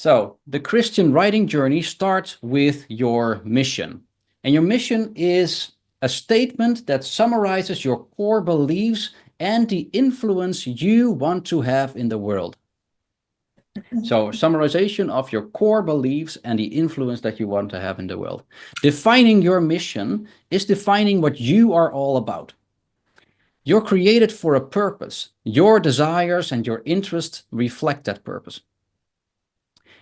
So, the Christian writing journey starts with your mission. And your mission is a statement that summarizes your core beliefs and the influence you want to have in the world. So, summarization of your core beliefs and the influence that you want to have in the world. Defining your mission is defining what you are all about. You're created for a purpose. Your desires and your interests reflect that purpose.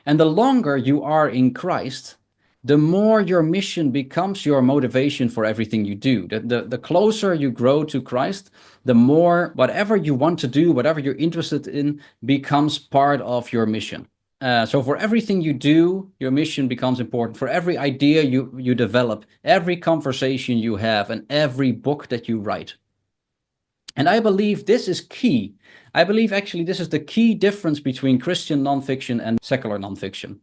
And the longer you are in Christ, the more your mission becomes your motivation for everything you do. The closer you grow to Christ, the more whatever you want to do, whatever you're interested in, becomes part of your mission. So for everything you do, your mission becomes important. For every idea you develop, every conversation you have, and every book that you write. And I believe this is key. I believe actually this is the key difference between Christian nonfiction and secular nonfiction.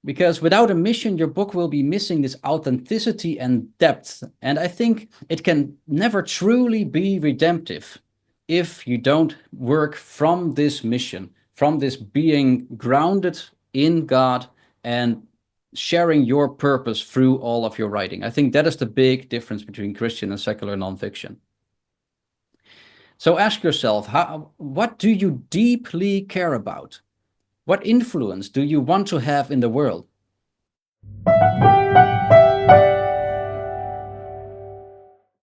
Because without a mission, your book will be missing this authenticity and depth. And I think it can never truly be redemptive if you don't work from this mission, from this being grounded in God and sharing your purpose through all of your writing. I think that is the big difference between Christian and secular nonfiction. So ask yourself, what do you deeply care about? What influence do you want to have in the world?